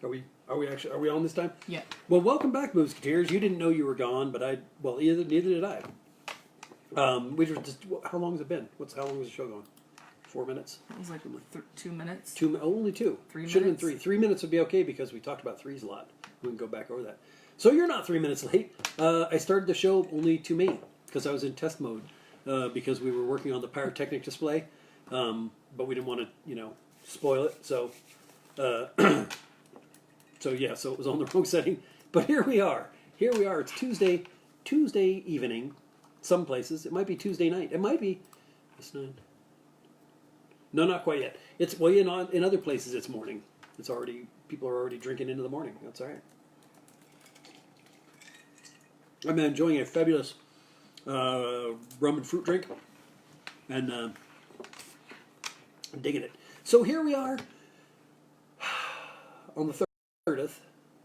Are we on this time? Yeah. Well, welcome back, Boozeketeers. You didn't know you were gone, but neither did I. We were just. How long has it been? How long was the show going? 4 minutes. It was like 2 minutes. Only two. 3 Should have been minutes. 3. 3 minutes would be okay because we talked about threes a lot. We can go back over that. So you're not 3 minutes late. I started the show only to me because I was in test mode because we were working on the pyrotechnic display, but we didn't want to, spoil it. So, so it was on the wrong setting. But here we are. It's Tuesday evening. Some places it might be Tuesday night. It might be. It's 9. No, not quite yet. It's in other places it's morning. People are already drinking into the morning. That's all right. I'm enjoying a fabulous rum and fruit drink, and I'm digging it. So here we are on the 30th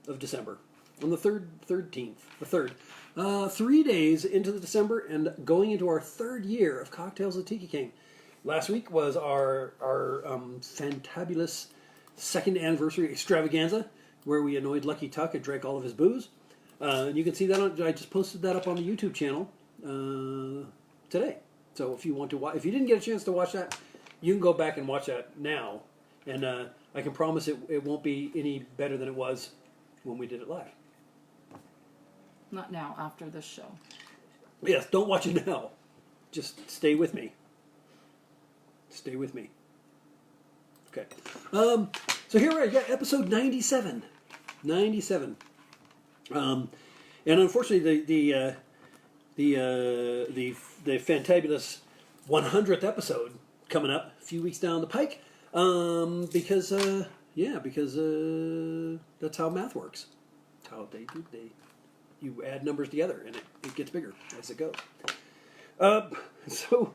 of December, on the 13th, the 3rd. 3 days into the December and going into our 3rd year of Cocktales with Tiki King. Last week was our fantabulous 2nd anniversary extravaganza, where we annoyed Lucky Tuck and drank all of his booze. And you can see that I just posted that up on the YouTube channel today. So if you want to if you didn't get a chance to watch that, you can go back and watch that now. And I can promise it won't be any better than it was when we did it live. Not now, after this show. Yes, don't watch it now. Just stay with me. Stay with me. Okay. So here we are. Yeah, episode 97. 97. And unfortunately, the fantabulous 100th episode coming up a few weeks down the pike. Because that's how math works. That's how you add numbers together and it gets bigger as it goes. So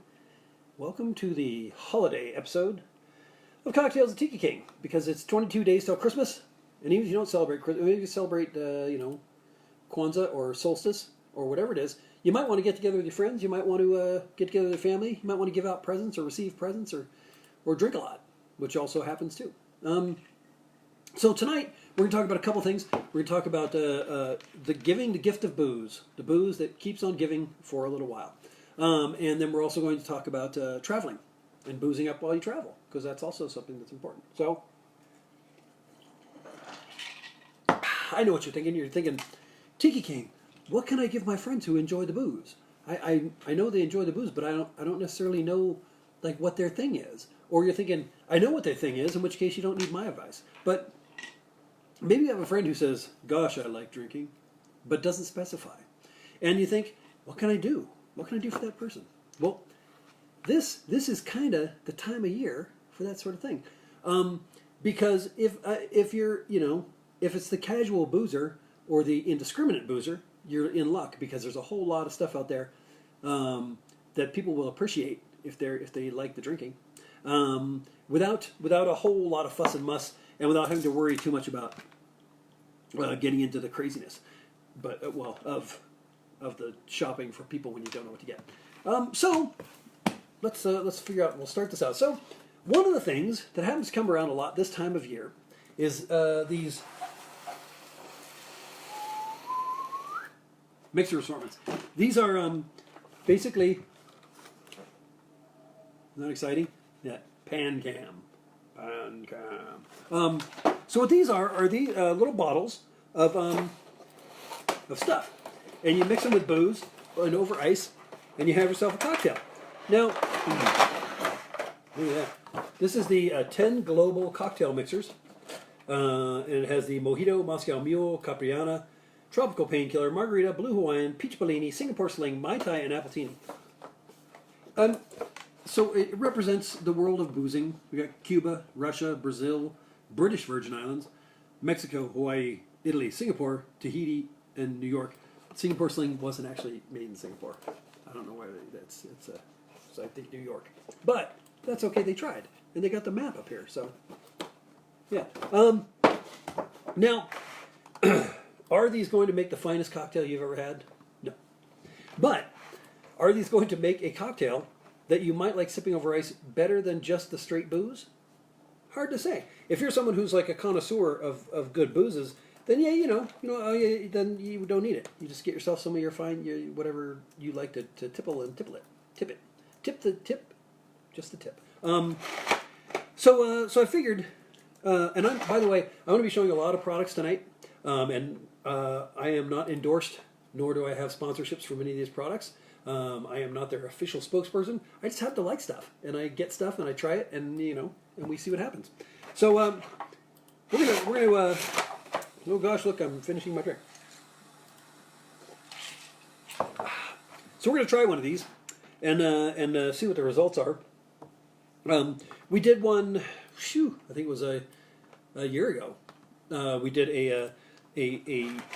welcome to the holiday episode of Cocktales with Tiki King, because it's 22 days till Christmas, and even if you don't celebrate Christmas, maybe you celebrate Kwanzaa or solstice or whatever it is, you might want to get together with your friends. You might want to get together with your family. You might want to give out presents or receive presents or drink a lot, which also happens too. So tonight we're going to talk about a couple things. We're going to talk about the gift of booze, the booze that keeps on giving for a little while. And then we're also going to talk about traveling and boozing up while you travel, because that's also something that's important. So I know what you're thinking. You're thinking, Tiki King, what can I give my friends who enjoy the booze? I know they enjoy the booze, but I don't necessarily know like what their thing is. Or you're thinking, I know what their thing is, in which case you don't need my advice. But maybe you have a friend who says, gosh, I like drinking, but doesn't specify. And you think, what can I do? What can I do for that person? Well, this is kind of the time of year for that sort of thing. Because if you're, if it's the casual boozer or the indiscriminate boozer, you're in luck, because there's a whole lot of stuff out there that people will appreciate if they like the drinking, without a whole lot of fuss and muss, and without having to worry too much about getting into the craziness, but of the shopping for people when you don't know what to get. So let's figure out. We'll start this out. So one of the things that happens to come around a lot this time of year is these mixer assortments. These are basically, not exciting. Yeah, pan cam. So what these are these little bottles of stuff, and you mix them with booze and over ice, and you have yourself a cocktail. Now, look at that. This is the 10 global cocktail mixers, and it has the Mojito, Moscow Mule, Capriana, Tropical Painkiller, Margarita, Blue Hawaiian, Peach Bellini, Singapore Sling, Mai Tai, and Appletini. So it represents the world of boozing. We got Cuba, Russia, Brazil, British Virgin Islands, Mexico, Hawaii, Italy, Singapore, Tahiti, and New York. Singapore Sling wasn't actually made in Singapore. I don't know why it's I think New York. But that's okay, they tried. And they got the map up here, so yeah. Now, are these going to make the finest cocktail you've ever had? No. But are these going to make a cocktail that you might like sipping over ice better than just the straight booze? hard to say. If you're someone who's like a connoisseur of good boozes, then yeah, then you don't need it. You just get yourself some of your fine, whatever you like to tipple and tipple it, tip it, just the tip. So I figured, and by the way, I'm going to be showing a lot of products tonight, and I am not endorsed, nor do I have sponsorships from any of these products. I am not their official spokesperson. I just have to like stuff, and I get stuff, and I try it, and and we see what happens. So we're gonna. Oh gosh, look! I'm finishing my drink. So we're gonna try one of these, and see what the results are. We did one. I think it was a year ago. We did a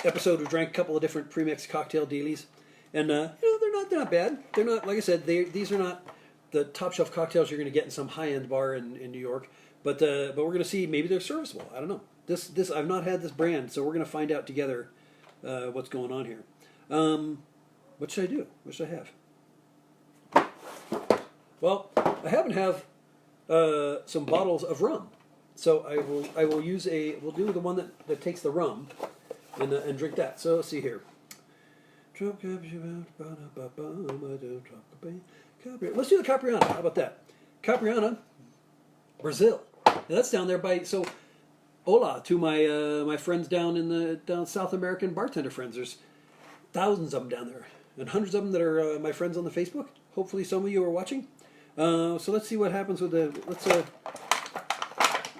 episode. We drank a couple of different premixed cocktail dealies, and they're not bad. They're not, like I said, these are not the top shelf cocktails you're going to get in some high end bar in New York. But we're going to see, maybe they're serviceable. I don't know. This I've not had this brand, so we're going to find out together what's going on here. What should I do? What should I have? Well, I happen to have some bottles of rum, so I will use we'll do the one that takes the rum and drink that. So let's see here. Let's do the Capriana. How about that? Capriana, Brazil. Now that's down there by, so hola to my friends down South American bartender friends. There's thousands of them down there, and hundreds of them that are my friends on the Facebook. Hopefully some of you are watching. So let's see what happens with we're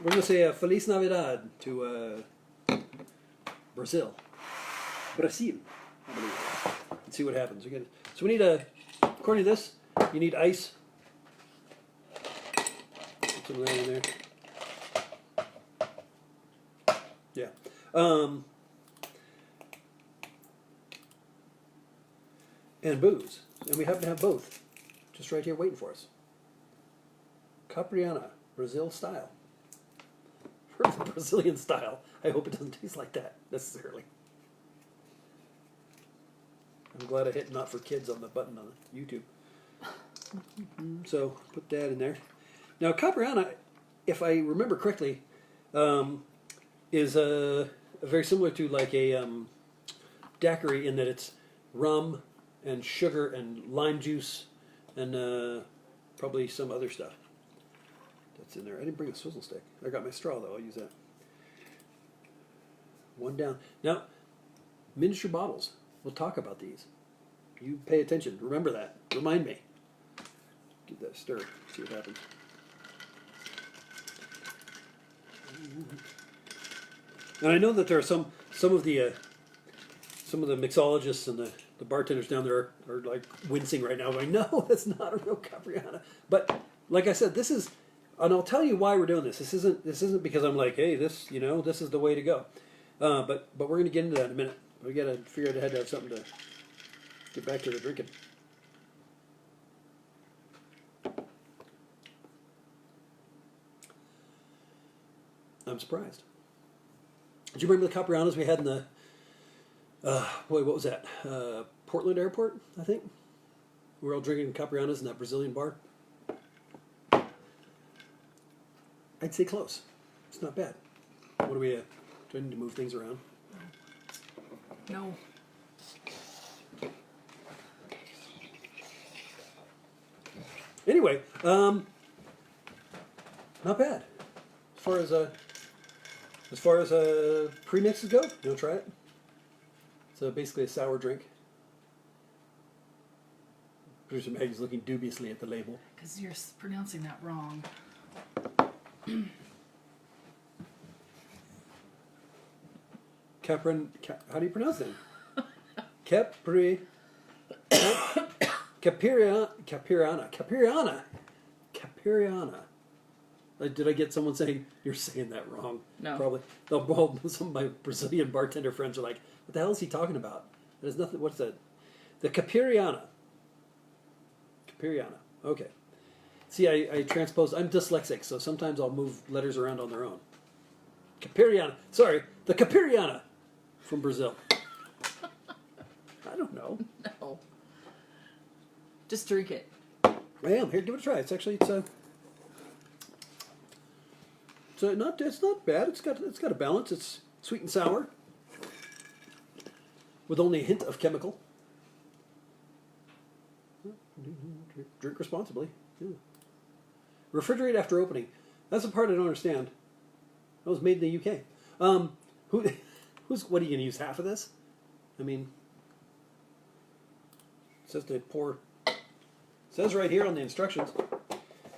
going to say Feliz Navidad to Brazil. Brazil, I believe. Let's see what happens. So we need according to this, you need ice. Put some of that in there. Yeah. And booze. And we happen to have both. Just right here waiting for us. Capriana, Brazil style. Brazilian style. I hope it doesn't taste like that necessarily. I'm glad I hit not for kids on the button on YouTube. So put that in there. Now Capriana, if I remember correctly, is very similar to like a daiquiri in that it's rum and sugar and lime juice and probably some other stuff that's in there. I didn't bring a swizzle stick. I got my straw though. I'll use that. One down. Now, miniature bottles. We'll talk about these. You pay attention. Remember that. Remind me. Give that a stir. See what happens. And I know that there are some of the mixologists and the bartenders down there are like wincing right now, going, "No, that's not a real Capriana." But like I said, this is, and I'll tell you why we're doing this. This isn't because I'm like, "Hey, this is the way to go." But we're going to get into that in a minute. We got to figure out ahead to have something to get back to the drinking. I'm surprised. Do you remember the Caprianas we had in the, what was that? Portland Airport, I think? We were all drinking Caprianas in that Brazilian bar. I'd say close. It's not bad. What do we, do I need to move things around? No. Anyway, not bad. As far as premixes go, you want to try it? So basically a sour drink. Producer Maggie's looking dubiously at the label. Because you're pronouncing that wrong. How do you pronounce it? Capriana. Did I get someone saying you're saying that wrong? No. Probably. Some of my Brazilian bartender friends are like, "What the hell is he talking about?" There's nothing. What's that? The Capriana. Okay. See, I transpose. I'm dyslexic, so sometimes I'll move letters around on their own. Capriana. Sorry, the Capriana from Brazil. I don't know. No. Just drink it. I am. Here, give it a try. It's It's not bad. It's got a balance. It's sweet and sour, with only a hint of chemical. Drink responsibly. Yeah. Refrigerate after opening. That's the part I don't understand. That was made in the UK. What are you going to use? Half of this? I mean, it says to pour. It says right here on the instructions.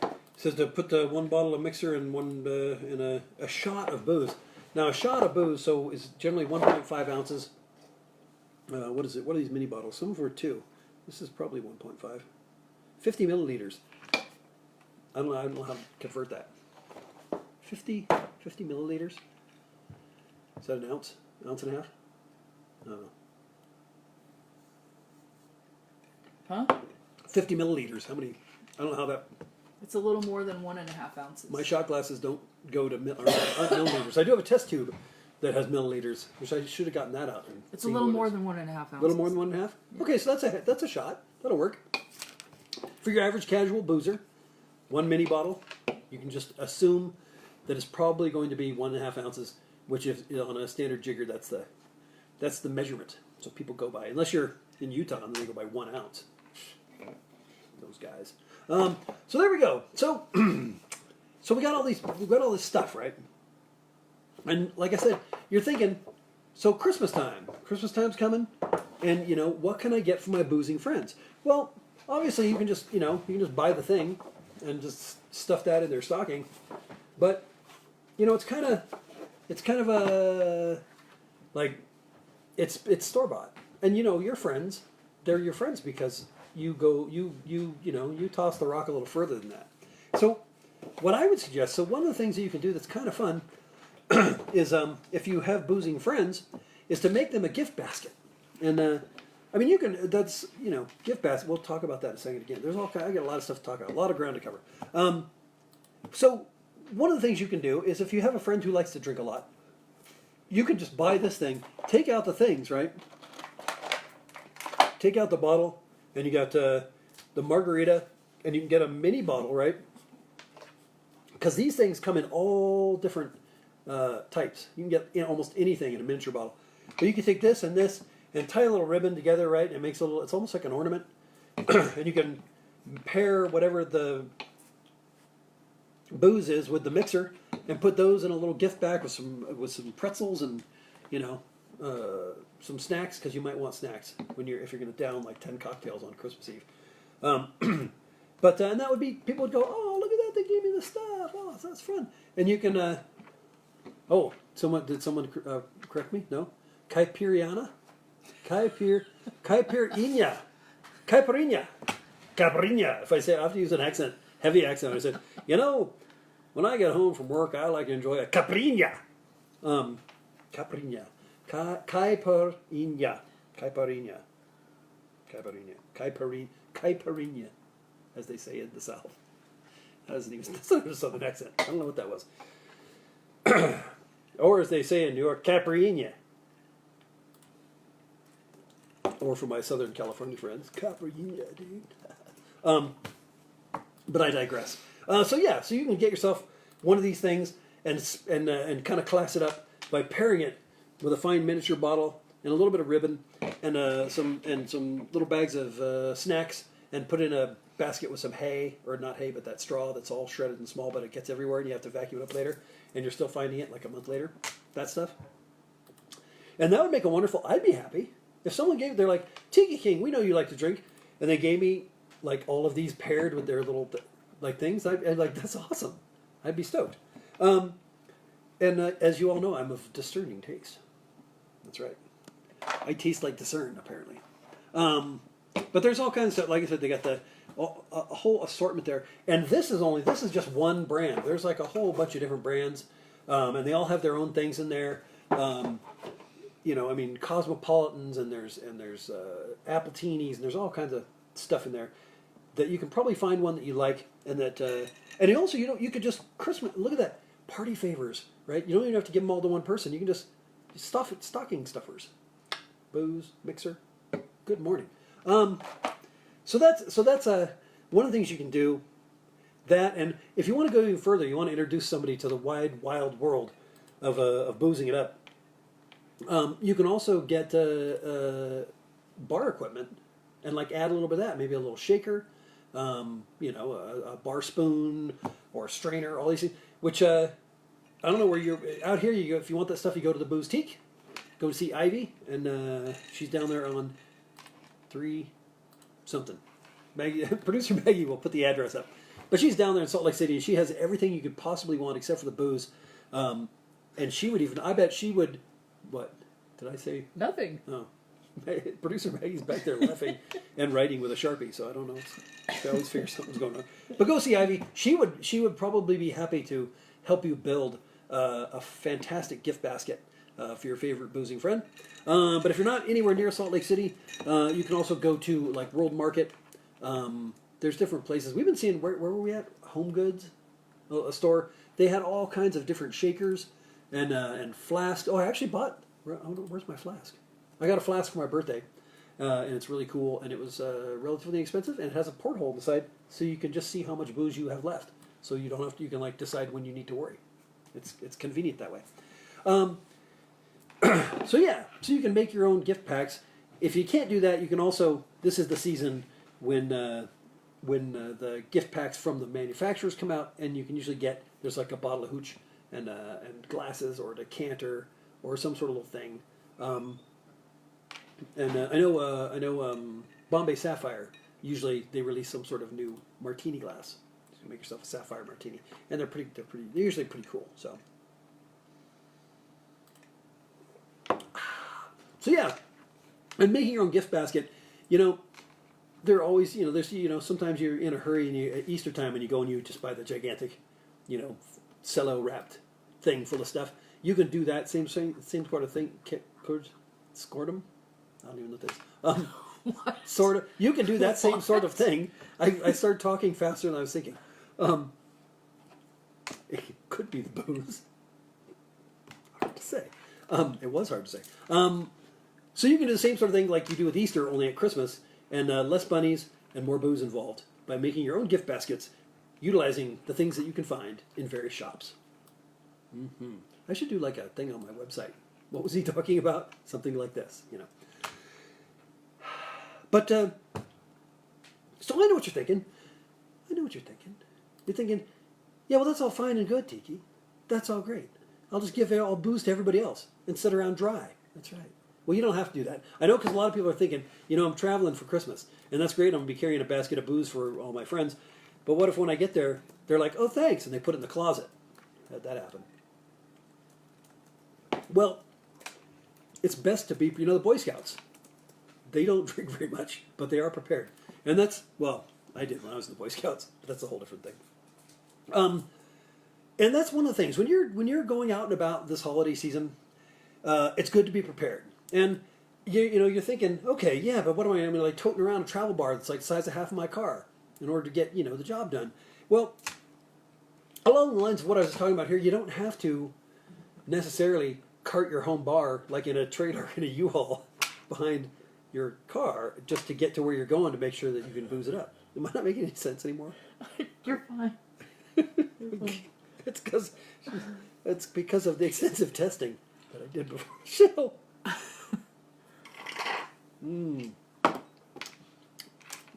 It says to put the one bottle of mixer in a shot of booze. Now a shot of booze is generally 1.5 ounces. What is it? What are these mini bottles? Some of them are 2. This is probably 1.5. 50 milliliters. I don't know how to convert that. 50 milliliters? Is that an ounce? Ounce and a half? I don't know. Huh? 50 milliliters. How many? I don't know how that... It's a little more than 1.5 ounces. My shot glasses don't go to aren't milliliters. I do have a test tube that has milliliters, which I should have gotten that out. It's a little more than 1.5 ounces. A little more than 1.5? Yeah. Okay, so that's a shot. That'll work. For your average casual boozer, one mini bottle, you can just assume that it's probably going to be 1.5 ounces, which is on a standard jigger, that's the measurement. So people go by, unless you're in Utah, and then they go by 1 ounce. Those guys. So there we go. So so we got all this stuff, right? And like I said, you're thinking, so Christmas time's coming, and what can I get for my boozing friends? Well, obviously you can just buy the thing and just stuff that in their stocking, but it's kind of a like it's store bought, and your friends, they're your friends because you toss the rock a little further than that. So what I would suggest, so one of the things that you can do that's kind of fun is if you have boozing friends, is to make them a gift basket. And I mean, gift basket. We'll talk about that in a second again. I got a lot of stuff to talk about, a lot of ground to cover. So one of the things you can do is if you have a friend who likes to drink a lot, you can just buy this thing, take out the things, right? Take out the bottle, and you got the margarita, and you can get a mini bottle, right? Because these things come in all different types. You can get almost anything in a miniature bottle. But you can take this and tie a little ribbon together, right? It makes it's almost like an ornament. And you can pair whatever the booze is with the mixer and put those in a little gift bag with some pretzels and some snacks, because you might want snacks if you're going to down like 10 cocktails on Christmas Eve. But and that would be, people would go, oh, look at that, they gave me the stuff. Oh, that's fun. And you can did someone correct me? No? Caipirinha. If I say, I have to use an accent, heavy accent. I said, when I get home from work, I like to enjoy a caipirinha. Caipirinha. Caipirinha, as they say in the South. That's not a Southern accent. I don't know what that was. Or as they say in New York, caipirinha. Or for my Southern California friends, caipirinha, dude. But I digress. So you can get yourself one of these things and kind of class it up by pairing it with a fine miniature bottle and a little bit of ribbon and some little bags of snacks, and put in a basket with some hay, or not hay, but that straw that's all shredded and small, but it gets everywhere and you have to vacuum it up later, and you're still finding it like a month later. That stuff. And that would make a wonderful. I'd be happy if someone they're like, Tiki King, we know you like to drink, and they gave me like all of these paired with their little like things. I'd like, that's awesome. I'd be stoked. And as you all know, I'm of discerning taste. That's right. I taste like discern, apparently. But there's all kinds of stuff. Like I said, they got a whole assortment there. And this is just one brand. There's like a whole bunch of different brands, and they all have their own things in there. Cosmopolitans, and there's Appletinis, and there's all kinds of stuff in there that you can probably find one that you like, and that and also you could just Christmas. Look at that, party favors, right? You don't even have to give them all to one person. You can just stuff it, stocking stuffers, booze mixer. Good morning. So that's one of the things you can do that, and if you want to go even further, you want to introduce somebody to the wide, wild world of boozing it up. You can also get bar equipment and like add a little bit of that, maybe a little shaker, a bar spoon or a strainer, all these things. Which I don't know where you're out here. You go, if you want that stuff, you go to the Boozeketeer. Go to see Ivy, and she's down there on 3 something. Maggie, producer Maggie will put the address up, but she's down there in Salt Lake City, and she has everything you could possibly want except for the booze. And she would even, I bet she would. What did I say? Nothing. Oh. Producer Maggie's back there laughing and writing with a Sharpie, so I don't know. I always figure something's going on. But go see Ivy. She would probably be happy to help you build a fantastic gift basket for your favorite boozing friend. But if you're not anywhere near Salt Lake City, you can also go to like World Market. There's different places. We've been seeing, where were we at? Home Goods, a store. They had all kinds of different shakers and flasks. Oh, I actually bought. Where's my flask? I got a flask for my birthday, and it's really cool, and it was relatively expensive, and it has a porthole on the side, so you can just see how much booze you have left. So you don't have to, you can like decide when you need to worry. It's convenient that way. So you can make your own gift packs. If you can't do that, you can also, this is the season when the gift packs from the manufacturers come out, and you can usually get, there's like a bottle of hooch and glasses or a decanter or some sort of little thing. I know Bombay Sapphire, usually they release some sort of new martini glass. You can make yourself a sapphire martini, and they're usually pretty cool. So yeah, and making your own gift basket, they're always, there's, sometimes you're in a hurry and at Easter time and you go and you just buy the gigantic, cello wrapped thing full of stuff. You can do that same sort of thing. Scordum? I don't even know what this is. What? Sort of. You can do that same sort of thing. I started talking faster than I was thinking. It could be the booze. Hard to say. It was hard to say. So you can do the same sort of thing like you do with Easter, only at Christmas, and less bunnies and more booze involved by making your own gift baskets, utilizing the things that you can find in various shops. Mm-hmm. I should do like a thing on my website. What was he talking about? Something like this, But, so I know what you're thinking. You're thinking, yeah, well, that's all fine and good, Tiki. That's all great. I'll just give all booze to everybody else and sit around dry. That's right. Well, you don't have to do that. I know, because a lot of people are thinking, I'm traveling for Christmas, and that's great. I'm going to be carrying a basket of booze for all my friends. But what if when I get there, they're like, oh, thanks, and they put it in the closet? How'd that happen? Well, it's best to be, the Boy Scouts. They don't drink very much, but they are prepared. And that's, well, I did when I was in the Boy Scouts, but that's a whole different thing. And that's one of the things. When you're going out and about this holiday season, it's good to be prepared. And you're thinking, okay, yeah, but what am I going to like toting around a travel bar that's like the size of half of my car in order to get the job done? Well, along the lines of what I was talking about here, you don't have to necessarily cart your home bar like in a trailer in a U-Haul behind your car just to get to where you're going to make sure that you can booze it up. Am I not making any sense anymore? You're fine. It's because of the extensive testing that I did before the show.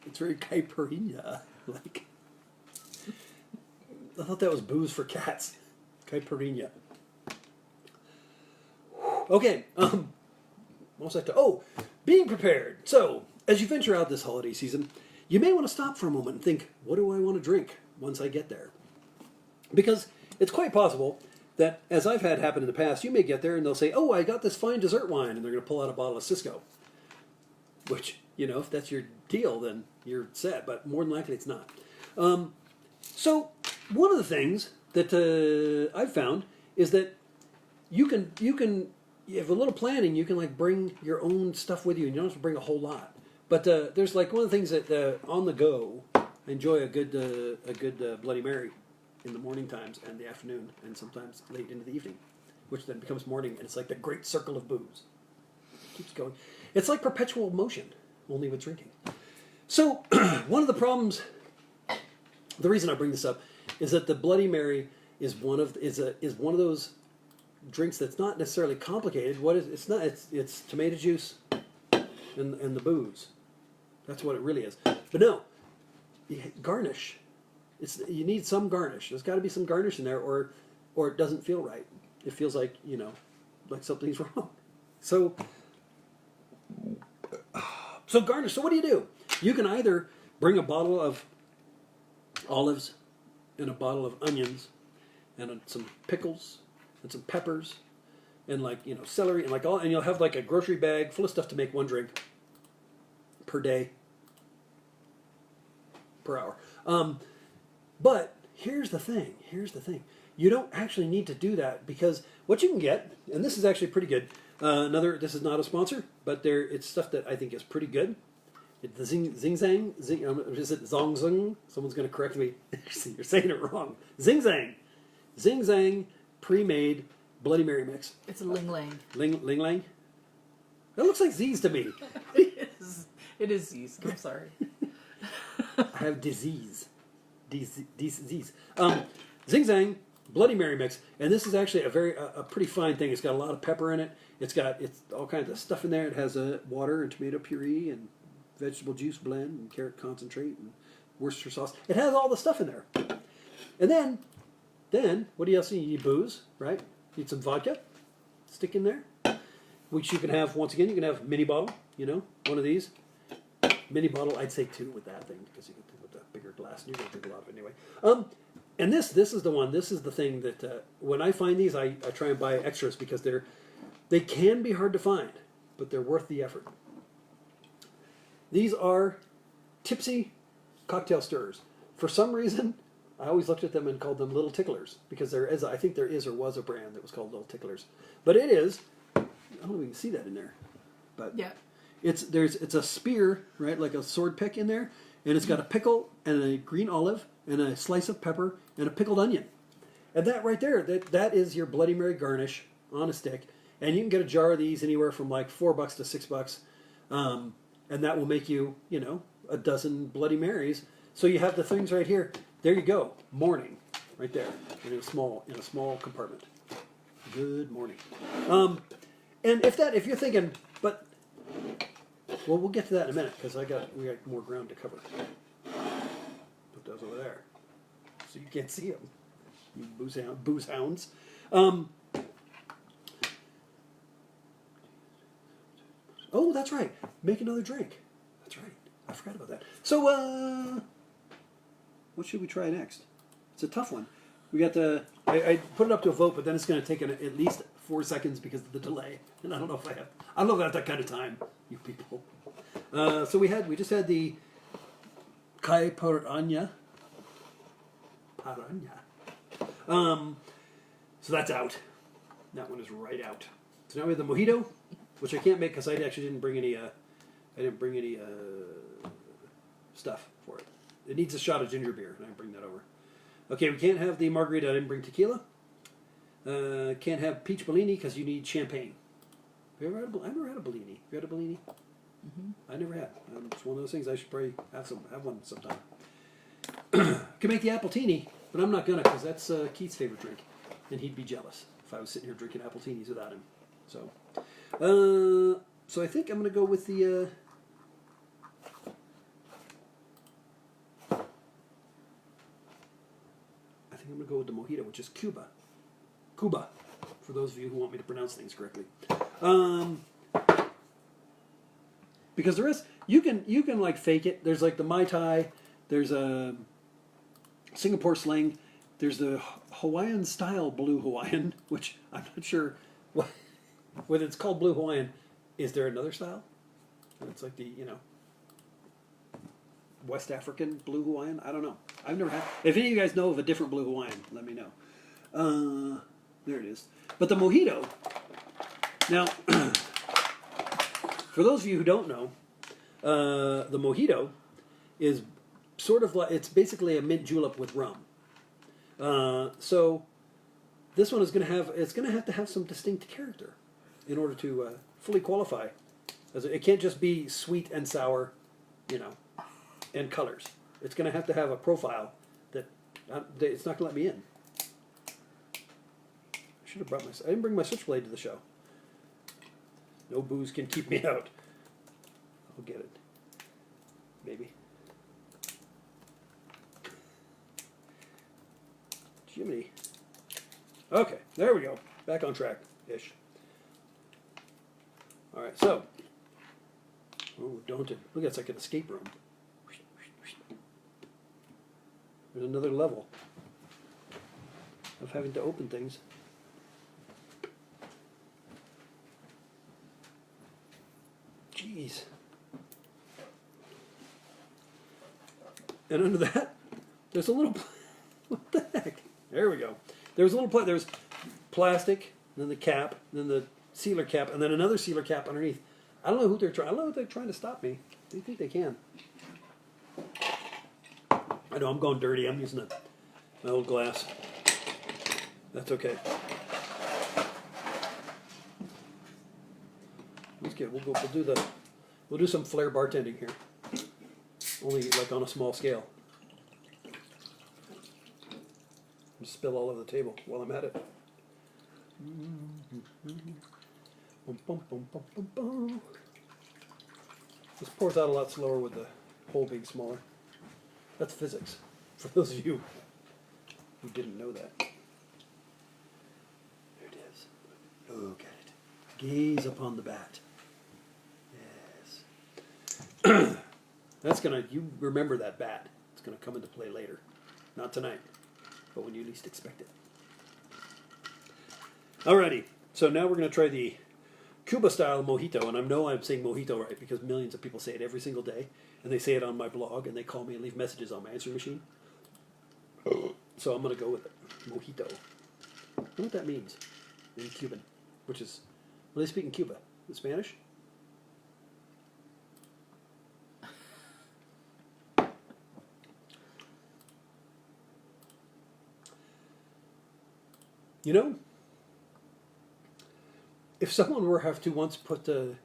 It's very caipirinha. Like, I thought that was booze for cats. Caipirinha. Okay. What was I being prepared. So, as you venture out this holiday season, you may want to stop for a moment and think, what do I want to drink once I get there? Because it's quite possible that, as I've had happen in the past, you may get there and they'll say, oh, I got this fine dessert wine, and they're going to pull out a bottle of Cisco. Which, if that's your deal, then you're set, but more than likely it's not. So, one of the things that I've found is that you can, if a little planning, you can like bring your own stuff with you, and you don't have to bring a whole lot. But there's like one of the things that on the go, I enjoy a good Bloody Mary in the morning times and the afternoon, and sometimes late into the evening, which then becomes morning, and it's like the great circle of booze. It keeps going. It's like perpetual motion, only with drinking. So one of the problems the reason I bring this up is that the Bloody Mary is one of those drinks that's not necessarily complicated. It's tomato juice and the booze. That's what it really is. But no, garnish. You need some garnish. There's got to be some garnish in there, or it doesn't feel right. It feels like like something's wrong. So garnish. So what do? You can either bring a bottle of olives and a bottle of onions and some pickles and some peppers and celery and you'll have like a grocery bag full of stuff to make one drink per day, per hour. But here's the thing. You don't actually need to do that, because what you can get, and this is actually pretty good. This is not a sponsor, but it's stuff that I think is pretty good. The Zing Zang, is it Zong Zung? Someone's going to correct me. You're saying it wrong. Zing Zang pre-made Bloody Mary mix. It's a Ling Lang. Ling Lang? That looks like Z's to me. It is Z's. I'm sorry. I have disease. Disease. Zing Zang Bloody Mary mix, and this is actually a pretty fine thing. It's got a lot of pepper in it. It's all kinds of stuff in there. It has water and tomato puree and vegetable juice blend and carrot concentrate and Worcester sauce. It has all the stuff in there. And then what do you else need? You need booze, right? You need some vodka. Stick in there, which you can have, once again, you can have mini bottle, one of these. Mini bottle, I'd say 2 with that thing, because you can do with a bigger glass, and you're going to drink a lot of it anyway. And this is the one, this is the thing that, when I find these, I try and buy extras, because they can be hard to find, but they're worth the effort. These are tipsy cocktail stirrers. For some reason, I always looked at them and called them Little Ticklers, because I think there is or was a brand that was called Little Ticklers. But it is, I don't know if you can see that in there, but yeah. It's a spear, right, like a sword pick in there, and it's got a pickle and a green olive and a slice of pepper and a pickled onion. And that right there, that is your Bloody Mary garnish on a stick. And you can get a jar of these anywhere from like $4 to $6. And that will make you, a dozen Bloody Marys. So you have the things right here. There you go. Morning. Right there. In a small compartment. Good morning. And if you're thinking, but well, we'll get to that in a minute, because we got more ground to cover. Put those over there, so you can't see them, you booze hounds. Oh, that's right. Make another drink. That's right. I forgot about that. So, what should we try next? It's a tough one. We got I put it up to a vote, but then it's going to take at least 4 seconds because of the delay, and I don't know if I have that kind of time, you people. So we just had the Kai Paranya. So that's out. That one is right out. So now we have the mojito, which I can't make because I actually didn't bring any. Stuff for it. It needs a shot of ginger beer, and I bring that over. Okay, we can't have the margarita. I didn't bring tequila. Can't have peach Bellini because you need champagne. I've never had a Bellini. You had a Bellini? Mm-hmm. I never had. It's one of those things I should probably have one sometime. Can make the appletini, but I'm not gonna, because that's Keith's favorite drink, and he'd be jealous if I was sitting here drinking appletinis without him. So I think I'm gonna go with the. I'm going to go with the mojito, which is Cuba, for those of you who want me to pronounce things correctly. Because there is, you can like fake it. There's like the Mai Tai, there's a Singapore Sling, there's the Hawaiian style Blue Hawaiian, which I'm not sure whether it's called Blue Hawaiian. Is there another style? It's like the, West African Blue Hawaiian? I don't know. I've never had. If any of you guys know of a different Blue Hawaiian, let me know. There it is. But the mojito. Now, for those of you who don't know, the mojito is sort of like, it's basically a mint julep with rum. So this one is going to have to have some distinct character in order to fully qualify. It can't just be sweet and sour, and colors. It's going to have a profile It's not going to let me in. I should have brought my... I didn't bring my switchblade to the show. No booze can keep me out. I'll get it. Maybe. Jiminy. Okay, there we go. Back on track-ish. All right, so. Oh, daunted. Look, it's like an escape room. There's another level of having to open things. Jeez. And under that, there's a little... What the heck? There we go. There's a little... There's plastic, then the cap, then the sealer cap, and then another sealer cap underneath. I don't know who they're trying... I don't know if they're trying to stop me. They think they can. I know I'm going dirty. I'm using my old glass. That's okay. Let's get. We'll do some flair bartending here. Only like on a small scale. Just spill all over the table while I'm at it. This pours out a lot slower with the hole being smaller. That's physics, for those of you who didn't know that. There it is. Look at it. Gaze upon the bat. Yes. You remember that bat. It's gonna come into play later. Not tonight, but when you least expect it. Alrighty, so now we're gonna try the Cuba-style mojito, and I know I'm saying mojito right because millions of people say it every single day, and they say it on my blog, and they call me and leave messages on my answering machine. So I'm going to go with it. Mojito. I don't know what that means in Cuban, which is, well, they speak in Cuba. In Spanish? You know, if someone were to have to once put a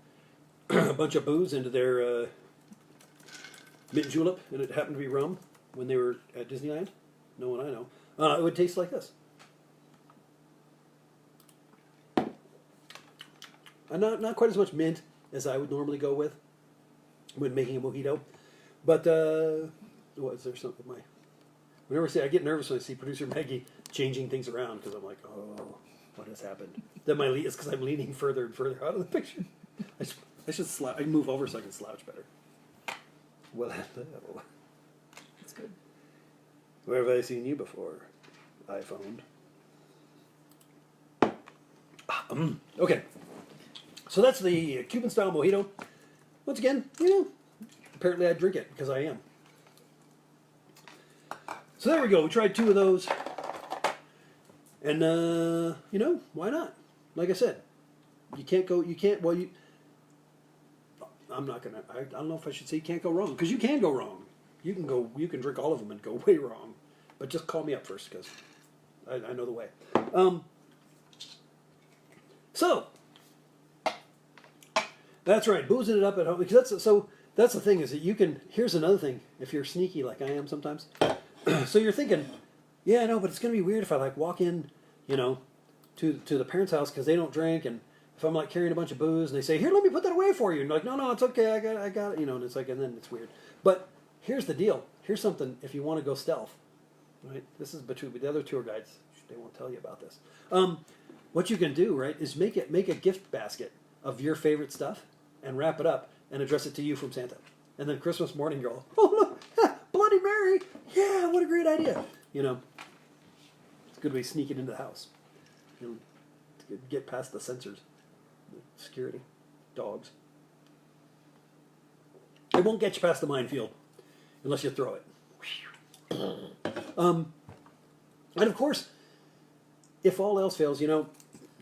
bunch of booze into their mint julep, and it happened to be rum when they were at Disneyland, no one I know, it would taste like this. Not quite as much mint as I would normally go with when making a mojito, but what is there something whenever I get nervous when I see producer Maggie changing things around because I'm like, oh, what has happened? Then it's because I'm leaning further and further out of the picture. I should I move over so I can slouch better. Well, That's good. Where have I seen you before? iPhone. Okay. So that's the Cuban style mojito. Once again, apparently I drink it because I am. So there we go. We tried 2 of those. And, why not? Like I said, I'm not going to, I don't know if I should say you can't go wrong, because you can go wrong. You can drink all of them and go way wrong. But just call me up first, because I know the way. So, that's right, boozing it up at home, because that's the thing, is that you can, here's another thing, if you're sneaky like I am sometimes. So you're thinking, yeah, I know, but it's going to be weird if I walk in, to the parents' house because they don't drink, and if I'm carrying a bunch of booze and they say, here, let me put that away for you, and you're like, no, it's okay, I got it, and it's and then it's weird. But here's the deal. Here's something if you want to go stealth, right? This is between the other tour guides. They won't tell you about this. What you can do, right, is make a gift basket of your favorite stuff and wrap it up and address it to you from Santa. And then Christmas morning, you're all, oh, look, Bloody Mary. Yeah, what a great idea. It's a good way of sneaking into the house. To get past the sensors, the security, dogs. It won't get you past the minefield unless you throw it. And of course, if all else fails,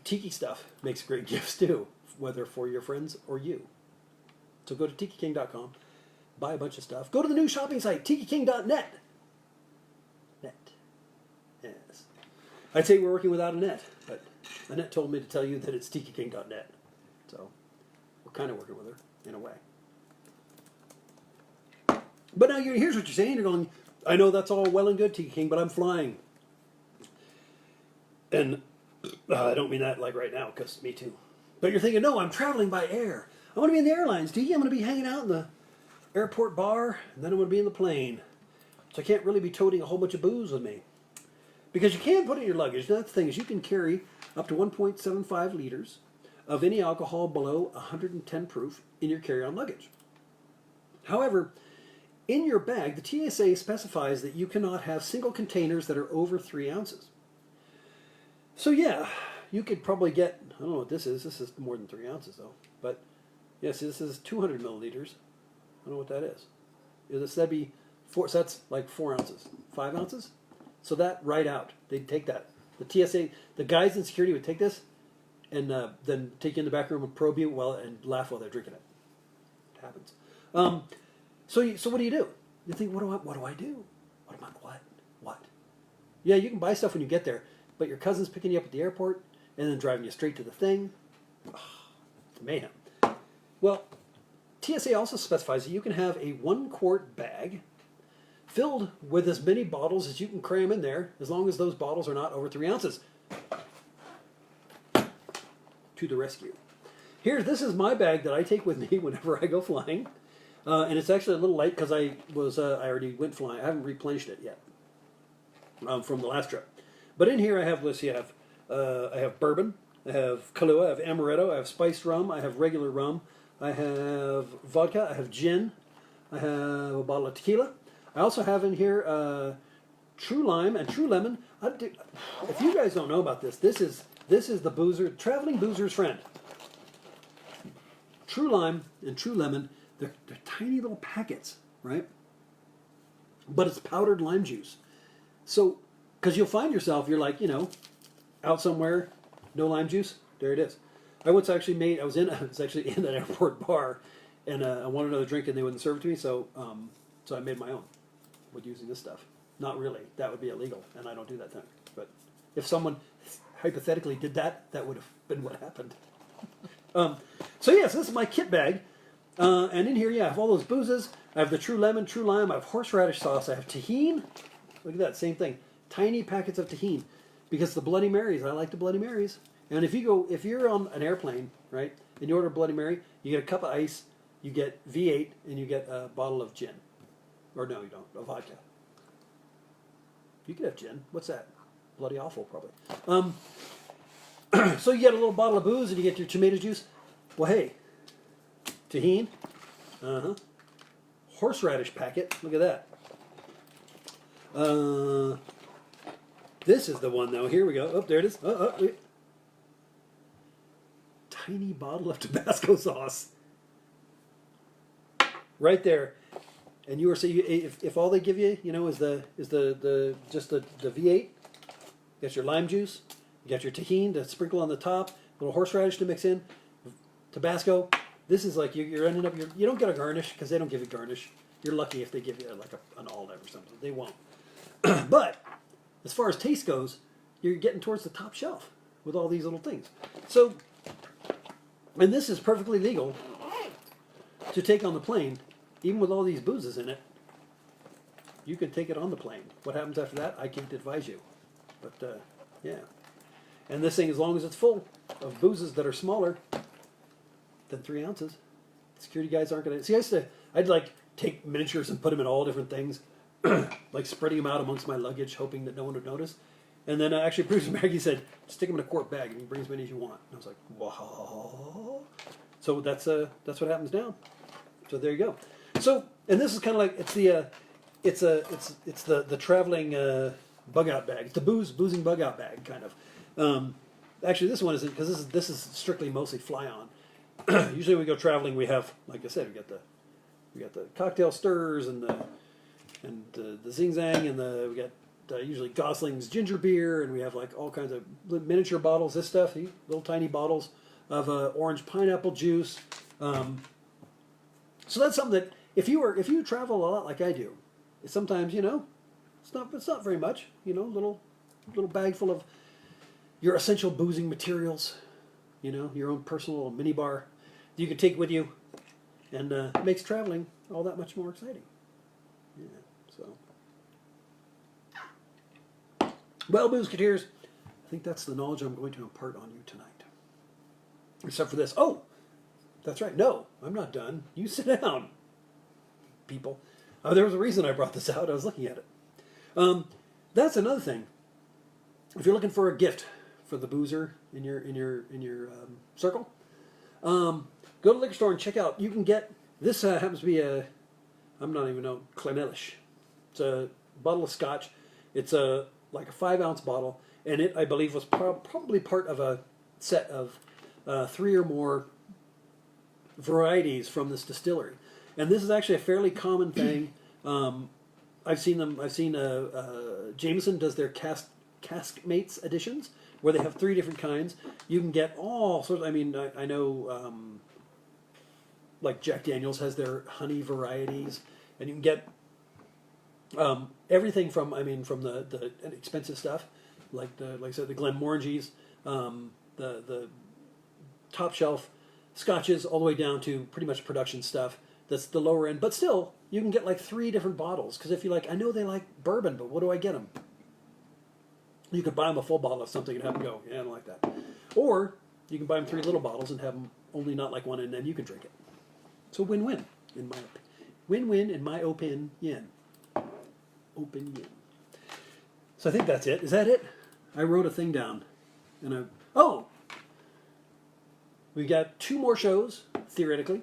tiki stuff makes great gifts too, whether for your friends or you. So go to tikiking.com, buy a bunch of stuff. Go to the new shopping site, tikiking.net. Yes. I'd say we're working without a net, but Annette told me to tell you that it's tikiking.net. So we're kind of working with her, in a way. But now here's what you're saying. You're going, I know that's all well and good, Tiki King, but I'm flying. And I don't mean that like right now, because me too. But you're thinking, no, I'm traveling by air. I want to be in the airlines, Tiki. I'm going to be hanging out in the airport bar, and then I'm going to be in the plane. So I can't really be toting a whole bunch of booze with me. Because you can put it in your luggage. Now, the thing is, you can carry up to 1.75 liters of any alcohol below 110 proof in your carry-on luggage. However, in your bag, the TSA specifies that you cannot have single containers that are over 3 ounces. So yeah, you could probably get, I don't know what this is. This is more than 3 ounces though. But yes, this is 200 milliliters. I don't know what that is. That'd be 4, so that's like 4 ounces. 5 ounces? So that right out, they'd take that. The TSA, the guys in security would take this and then take you in the back room and probe you and laugh while they're drinking it. It happens. So what do? You think, what do I do? What? Yeah, you can buy stuff when you get there, but your cousin's picking you up at the airport and then driving you straight to the thing. Oh, it's mayhem. Well, TSA also specifies that you can have a 1-quart bag filled with as many bottles as you can cram in there, as long as those bottles are not over 3 ounces. To the rescue. This is my bag that I take with me whenever I go flying. And it's actually a little light because I already went flying. I haven't replenished it yet from the last trip. But in here I have, I have bourbon, I have Kahlua, I have amaretto, I have spiced rum, I have regular rum, I have vodka, I have gin, I have a bottle of tequila. I also have in here True Lime and True Lemon. If you guys don't know about this, this is the traveling boozer's friend. True Lime and True Lemon, they're tiny little packets, right? But it's powdered lime juice. So, because you'll find yourself, you're like, out somewhere, no lime juice, there it is. I was actually in an airport bar, and I wanted another drink, and they wouldn't serve it to me, so I made my own with using this stuff. Not really. That would be illegal, and I don't do that thing. But if someone hypothetically did that, that would have been what happened. So this is my kit bag. And in here, I have all those boozes. I have the True Lemon, True Lime. I have horseradish sauce. I have tahini. Look at that, same thing. Tiny packets of tahini. Because the Bloody Marys, I like the Bloody Marys. And if you're on an airplane, right, and you order a Bloody Mary, you get a cup of ice, you get V8, and you get a bottle of gin. Or no, you don't. A vodka. You could have gin. What's that? Bloody awful, probably. So you get a little bottle of booze, and you get your tomato juice. Well, hey, tahini. Horseradish packet. Look at that. This is the one, though. Here we go. Oh, there it is. Wait. Tiny bottle of Tabasco sauce. Right there. And you were saying, if all they give you, is the V8, you got your lime juice, you got your tahini to sprinkle on the top, a little horseradish to mix in, Tabasco. This is like you're ending up. You don't get a garnish because they don't give you garnish. You're lucky if they give you like an olive or something. They won't. But as far as taste goes, you're getting towards the top shelf with all these little things. So, and this is perfectly legal to take on the plane, even with all these boozes in it. You can take it on the plane. What happens after that, I can't advise you. But yeah, and this thing, as long as it's full of boozes that are smaller than 3 ounces, security guys aren't going to see. I'd like take miniatures and put them in all different things, like spreading them out amongst my luggage, hoping that no one would notice. And then actually, Bruce Maggie said, stick them in a quart bag, and you bring as many as you want. And I was like, whoa. So that's what happens now. So there you go. So, and this is kind of like it's the traveling bug out bag. It's the boozing bug out bag kind of. Actually, this one isn't, because this is strictly mostly fly on. Usually when we go traveling, we have, like I said, we got the cocktail stirs and the zing zang, and we got usually Gosling's ginger beer, and we have like all kinds of miniature bottles. This stuff, these little tiny bottles of orange pineapple juice. So that's something that if you travel a lot like I do, sometimes it's not very much. Little bag full of your essential boozing materials. Your own personal mini bar you can take with you, and makes traveling all that much more exciting. Yeah. So Well, Boozeketeers, I think that's the knowledge I'm going to impart on you tonight. Except for this. Oh, that's right. No, I'm not done. You sit down, people. There was a reason I brought this out. I was looking at it. That's another thing. If you're looking for a gift for the boozer in your circle, go to the liquor store and check out. You can get this. Happens to be I'm not even know Clonelish. It's a bottle of scotch. It's like a 5-ounce bottle, and it, I believe, was probably part of a set of 3 or more varieties from this distillery. And this is actually a fairly common thing. I've seen them. I've seen Jameson does their cask mates editions where they have 3 different kinds. You can get all sorts. I mean, I know like Jack Daniel's has their honey varieties, and you can get everything from the expensive stuff like I said, the Glenmorangies, the top shelf scotches, all the way down to pretty much production stuff. That's the lower end, but still you can get like 3 different bottles. Because if you like, I know they like bourbon, but what do I get them? You could buy them a full bottle of something and have them go. Yeah, I don't like that. Or you can buy them 3 little bottles and have them only not like one, and then you can drink it. So win-win in my win-win in my opinion. Opinion. So I think that's it. Is that it? I wrote a thing down, and we got 2 more shows theoretically,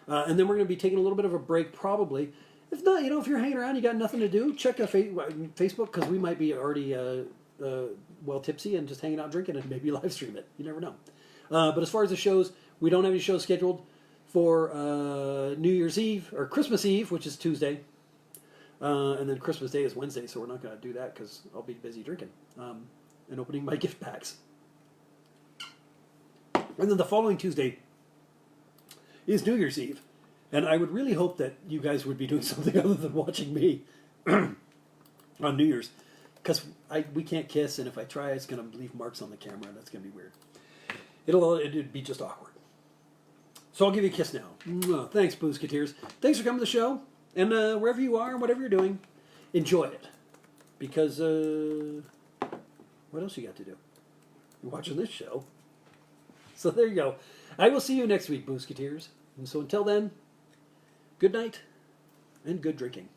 and then we're going to be taking a little bit of a break probably. If not, if you're hanging around, you got nothing to do, check out Facebook, because we might be already well tipsy and just hanging out drinking, and maybe live stream it. You never know. But as far as the shows, we don't have any shows scheduled for New Year's Eve or Christmas Eve, which is Tuesday. And then Christmas Day is Wednesday, so we're not going to do that because I'll be busy drinking and opening my gift packs. And then the following Tuesday is New Year's Eve. And I would really hope that you guys would be doing something other than watching me on New Year's. Because we can't kiss, and if I try, it's going to leave marks on the camera, and that's going to be weird. It'd be just awkward. So I'll give you a kiss now. Mwah. Thanks, Boozeketeers. Thanks for coming to the show. And wherever you are, whatever you're doing, enjoy it. Because, what else you got to do? You're watching this show. So there you go. I will see you next week, Boozeketeers. And so until then, good night and good drinking.